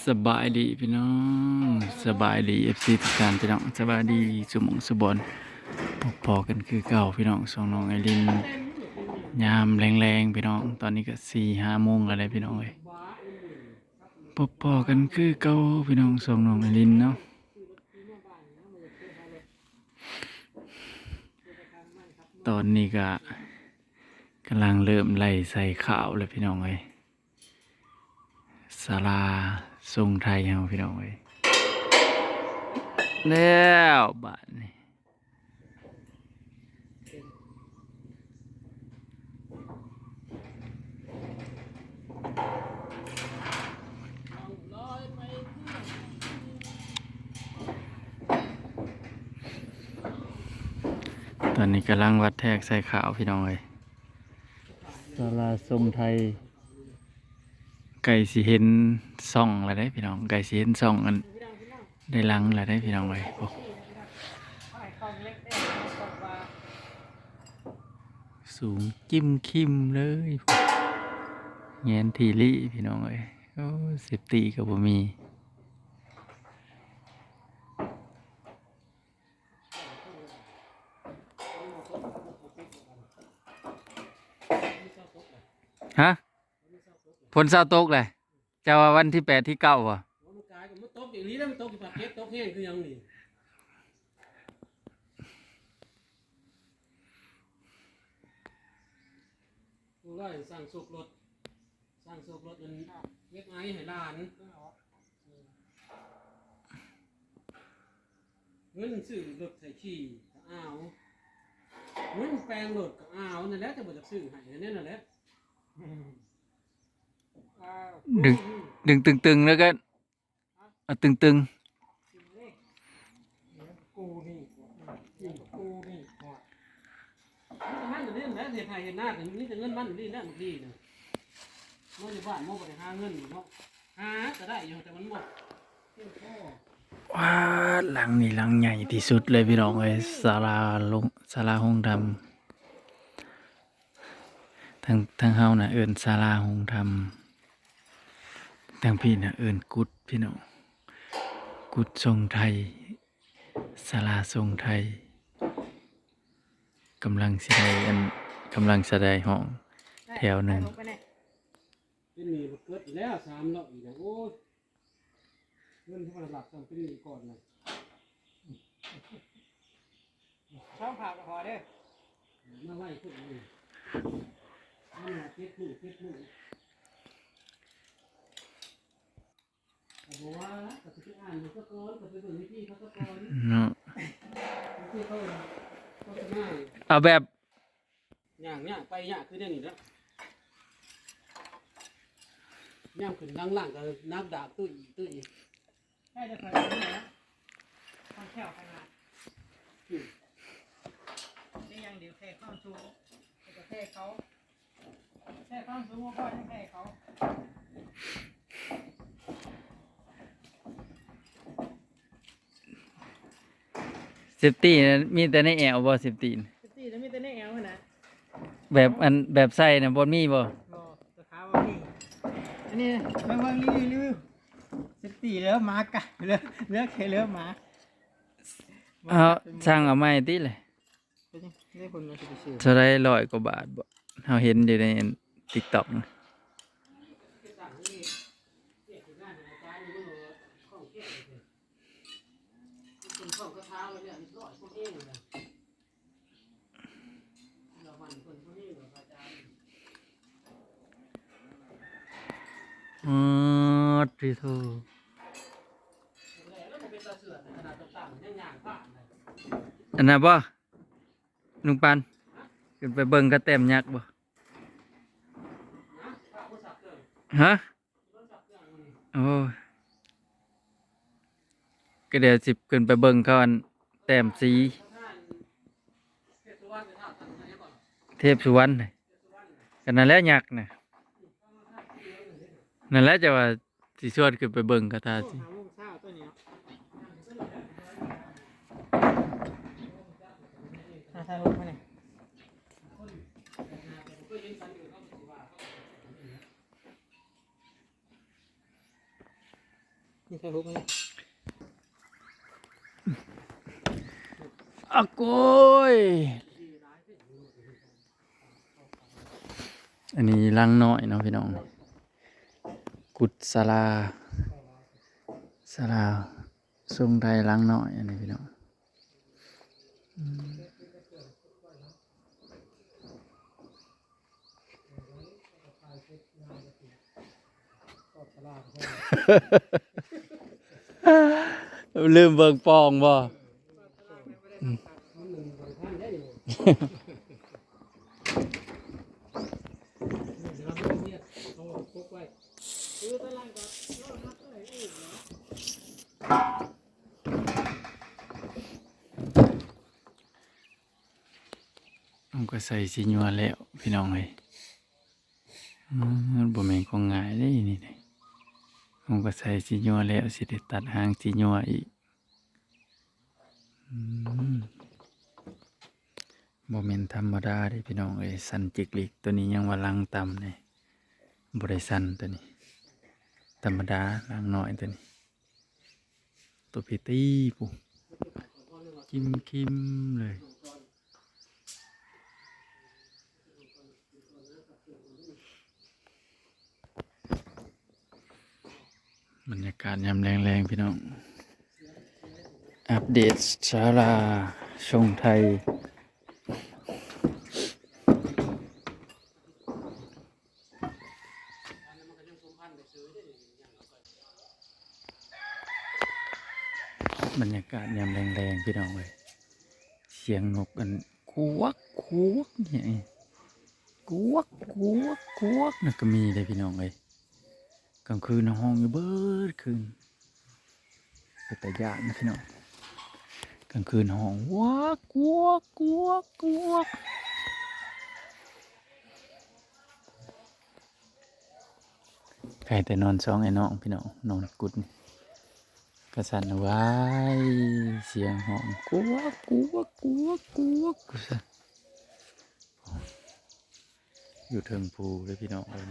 สบายดีพี่น้องสบายดีFCทุกท่านพี่น้องสบายดีสมองสบอนพอกันคือเก่าพี่น้องสองน้องไอรินยามแรงๆพี่น้องตอนนี้ก็4-5 โมงอะไรพี่น้องเอ้ยพอกันคือเก่าพี่น้องสองน้องไอรินเนาะตอนนี้ก็กำลังเริ่มไล่ใส่ข้าวแล้วพี่น้องเอ้ยศาลาทรงไทยเฮาพี่น้องเอ้ยแล้วบัดนี้ตอนนี้กำลังวัดแทกใส่ขาวพี่น้องเอ้ยศาลาทรงไทยไก่สิเห็นซ่องอะไรได้พี่น้องไก่สิเห็นซ่องอันได้ลังอะไรได้พี่น้องเอ้ยโอ้สูงจิ้มคิมเลยแงนทีลี่พี่น้องเอ้ยโอ้เซฟตี้ก็บ่มีฮะฝนเศร้าตกเลยจะว่าวันที่8ที่9อ่ะมันกลายกับมันตกอย่างนี้แล้วมันตกอยู่ปากเก็ตตกแห้งคือยังนี่กูก็สั่งสุกรถมันเล็กไอ้ให้หลานเงินซื้อรถใส่ขี่ก็อ้าวเงินแปลงรถก็อ้าวนั่นแหละจะบ่จะซื้อให้นั่นแหละดึงตึงๆแล้วก็เอาตึงกูนี่กูนี่มันจะเล่นแล้วเห็นไทยเห็นหน้าแต่นี่จะเงินมันนี่แหละมันดีนะมันอยู่บ้านมันบ่ได้หาเงินอยู่เนาะหาก็ได้อยู่แต่มันหมดว้าหลังนี่หลังใหญ่ที่สุดเลยพี่น้องเอ้ยศาลาห้องธรรมทางเฮาน่ะเอิ้นศาลาห้องธรรมทางพี่น่ะเอิ้นกุดพี่น้องกุดทรงไทยศาลาทรงไทยกำลังสิได้ห้องแถวหนึ่งเป็นหนี้เกิดแล้ว300อีกนะโอ้ยเงินที่มันหลักต้องเป็นหนี้ก่อนนะช่องผ่าก็พอเด้อมาไล่ขึ้นนี่มันมาเก็บมือบอกว่าก็จะอ่านก็ก่อนก็ไปเบิ่งที่เขาก็ก่อนเนาะที่เขาจะมาเอาแบบย่างไปย่างคือได้นี่แล้วย่างขึ้นหลังๆก็นับดาบตุ้ยให้ได้ไปนี่นะข้าวแค่ขนาดนี่ยังเดี๋ยวแค่ข้าวชูจะแค่เขาแค่ข้าวชูว่าพ่อจะแค่เขาเซฟตี้นะมีแต่ในแอวบ่เซฟตี้แล้วมีแต่ในแอลนะแบบใส่นะบ่มีบ่ราคาว่ามีอันนี้ไม่ว่ารีวิว14แล้วมากะเลือกแค่เลือกมาเอาช่างเอาไม้ติเลยได้คนมาซื้อเท่าไร100 กว่าบาทบ่เฮาเห็นอยู่ใน TikTok นะอ๋อติโทอันนั้นบ่ลุงปันขึ้นไปเบิ่งกระแตมยักษ์บ่ฮะโอ้ก็เดี๋ยวสิขึ้นไปเบิ่งเขาอันแต้มสีเทพสุวรรณกันนั่นแหละยักษ์น่ะนั่นแหละจะว่าสิชวนขึ้นไปเบิ่งกระทาสิถ่ายรูปมาเนี่ย นี่ใครรู้ไหม อะโกยอันนี้ลังน้อยเนาะพี่น้องกุดศาลาทรงไทยลังน้อยอันนี้พี่น้องลืมเบิ่งปองบ่ ผมก็ใส่สีนัวแล้วพี่น้องเลยมันบ่แม่นของง่ายเด้นี่เด้ผมก็ใส่สีนัวแล้วสิได้ตัดหางสีนัวอีกบ่แม่นธรรมดาเด้พี่น้องเอ้ยสันจิกลิกตัวนี้ยังว่าลังต่ำเลยบ่ได้สันตัวนี้ธรรมดาลังน้อยตัวนี้ตัวพี่ตี้ปุ๊คิมเลยบรรยากาศยามแรงๆพี่น้องอัปเดตศาลาทรงไทยบรรยากาศยามแรงๆพี่น้องเลยเสียงนกกันควกเนี่ยควกน่ะก็มีเลยพี่น้องเลยกลางคืนห้องอยู่เบิดคืนเป็นตาย่านนะพี่น้องกลางคืนห้องว้ากวกใครแต่นอนสองไอ้น้องพี่น้องนอนกุดนี่กระสันไว้เสียงห้องกวกอยู่เทิงภูเลยพี่น้องเลย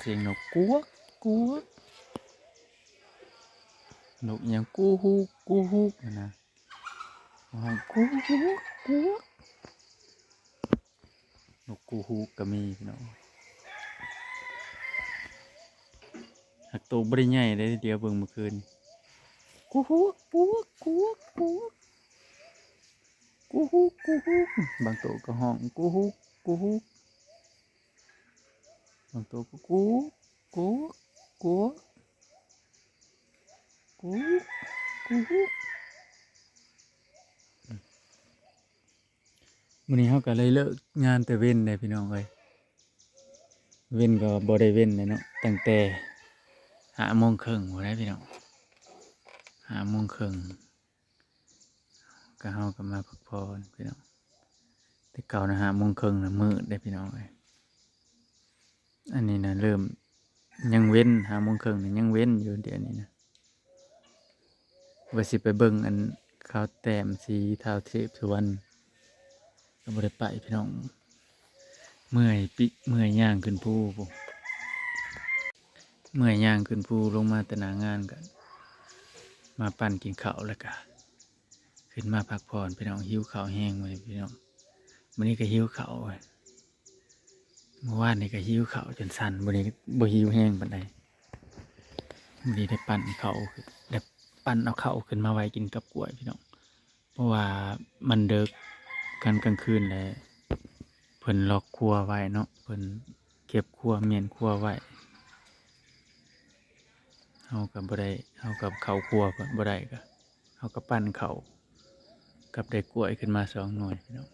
เสียงนกกวกนกยังกูฮูกนะห้องกวกนกกูฮูกก็มีพี่น้องหักตัวบริใหญ่เลยเดียวเบิ่งเมื่อคืนกูฮูกบางตัวก็ห้องกูฮูกบางตัวก็กูวันนี้เขาก็เลยเลิกงานแต่เว้นเลยพี่น้องเลยเว้นก็บ่ได้เว้นเลยเนาะตั้งแต่5:30บ่ได้พี่น้อง5:30ก็เฮาก็มาพักผ่อนพี่น้องแต่เก่านะ5:30นะมืดได้พี่น้องเลยอันนี้นะเริ่มยังเว้น5:30นี่ยังเว้นอยู่เดี๋ยวนี้นะว่าสิไปเบิ่งอันข้าวแต้มสีท้าวเทพสุวรรณก็บ่ได้ไปพี่น้องเมื่อยย่างขึ้นภูปุ๊เมื่อยย่างขึ้นภูลงมาแต่หน้างานกันมาปั่นกินข้าวแล้วก็ขึ้นมาพักผ่อนพี่น้องหิวข้าวแห้งเลยพี่น้องมื้อนี้ก็หิวข้าวเมื่อวานนี่ก็หิวข้าวจนสั่นมื้อนี้บ่หิวแห้งปานใดมื้อนี้ได้ปั่นข้าวได้ปั่นเอาข้าวขึ้นมาไว้กินกับกล้วยพี่น้องเพราะว่ามันดึกกันกลางคืนแล้วเพิ่นล็อกครัวไว้เนาะเพิ่นเก็บครัวเมียนครัวไว้เฮากับบ่ได้เฮากับเข้าครัวเพิ่นบ่ได้ก็เฮาก็ปั่นข้าวกับได้กล้วยขึ้นมา2หน่วยพี่น้อง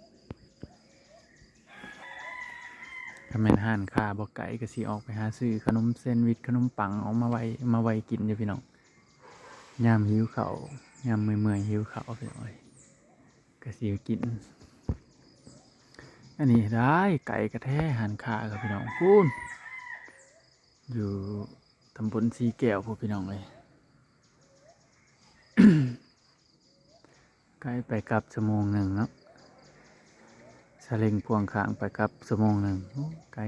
ถ้าแม่นร้านค้าบ่ไกลก็สิออกไปหาซื้อขนมแซนด์วิชขนมปังเอามาไว้กินอยู่พี่น้องยามหิวข้าวยามเมื่อยหิวข้าวพี่น้องก็สิกินอันนี้ได้ไก่กระแท้หันขากับพี่น้องพูนอยู่ตำบลสีแก้วพวกพี่น้องเลย ไก่ไปกลับ1 ชั่วโมงเนาะ ซาเล้งพ่วงข้างไปกลับชั่วโมงหนึ่งโอ้ไกล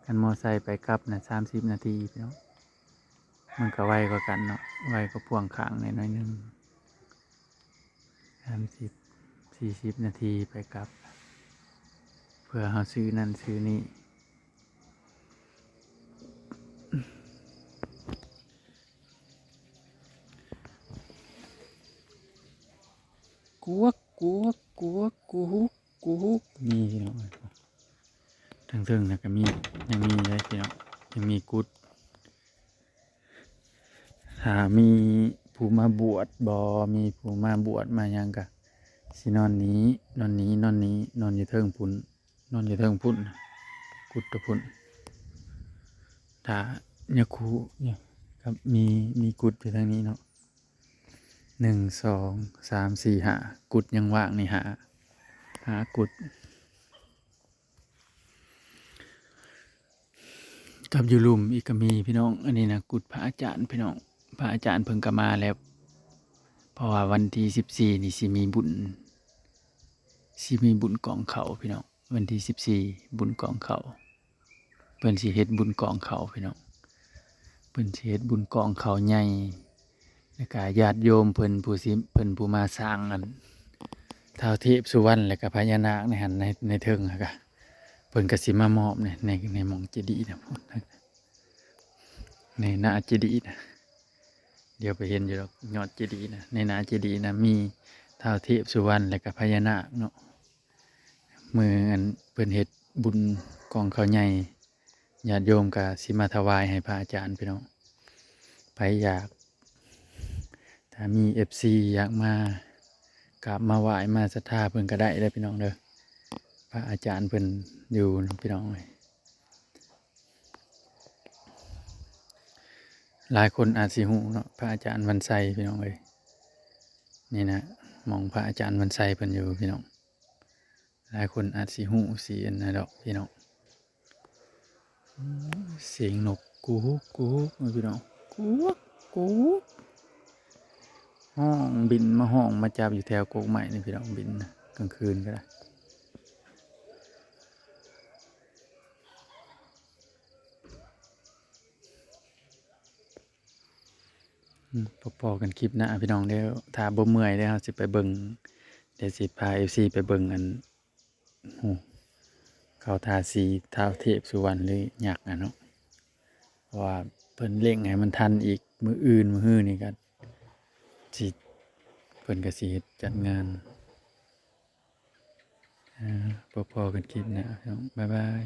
กันมอไซค์ไปกลับนะ30 นาทีพี่น้องมันก็ไวกว่ากันเนาะไวกว่าพ่วงข้างหน่อยหนึง30-40 นาทีไปกลับ เพื่อเขาซื้อนั่นซื้อนี่กัวกัวกัวกูฮุกกูฮุกมีพี่น้องทั้งนะก็มียังมีเลยพี่น้องยังมีกุดถ้ามีผู้มาบวชมีผู้มาบวชมายังกะสินอนนี้นอนนี้นอนนี้นอนอยู่เทิงพุ่นนอนอยู่เทิงพุ่นกุดตะพุ่นถ้าเนี่ยครูเนี่ยครับมีกุดอยู่ทางนี้เนาะ1 2 3 4 5กุดยังว่างนี่หากุดกับอยู่ลุมอีกก็มีพี่น้องอันนี้นะกุดพระอาจารย์พี่น้องพระอาจารย์เพิ่งกลับมาแล้วเพราะว่าวันที่14นี่สิมีบุญกองเขาพี่น้องวันที่14บุญกองเขาเพิ่นสิเฮ็ดบุญกองเขาพี่น้องเพิ่นสิเฮ็ดบุญกองเขาใหญ่แล้วก็ญาติโยมเพิ่นผู้มาสร้างอันท้าวเทพสุวรรณแล้วก็พญานาคในหันในเทิงอะก็เพิ่นก็สิมามอบในหม่องเจดีย์นะพุ่นในหน้าเจดีย์นะเดี๋ยวไปเห็นอยู่ดอกยอดเจดีย์นะในหน้าเจดีย์นะมีท้าวเทพสุวรรณแล้วก็พญานาคเนาะมื้ออันเพิ่นเฮ็ดบุญกองเขาใหญ่ญาติโยมก็สิมาถวายให้พระอาจารย์พี่น้องไผอยากถ้ามี FC อยากมากราบมาไหว้มาศรัทธาเพิ่นก็ได้เด้อพี่น้องเด้อพระอาจารย์เพิ่นอยู่พี่น้องเอ้ยหลายคนอาจสิฮู้เนาะพระอาจารย์วันไสพี่น้องเอ้ยนี่นะหม่องพระอาจารย์วันไสเพิ่นอยู่พี่น้องหลายคนอาจสิฮู้สิอันนั้นดอกพี่น้องเสียงนกกูพี่น้องกูห้องบินมาห้องมาจับอยู่แถวโกกใหม่นี่พี่น้องบินนะกลางคืนก็ได้พอกันคลิปหน้าพี่น้องเดี๋ยวถ้าบ่เมื่อยเดี๋ยวเราสิไปเบิ่งเดี๋ยวสิพา FC ไปเบิ่งอันโอ้เขาทาสีท้าวเทพสุวรรณหรือหยักษ์นะเนาะเพราะว่าเพิ่นเร่งให้มันทันอีกมื้ออื่นมื้อฮื้อนี่ก็สิเพิ่นก็สิเฮ็ดจัดงานพอกันคลิปหน้าพี่น้องบ๊ายบาย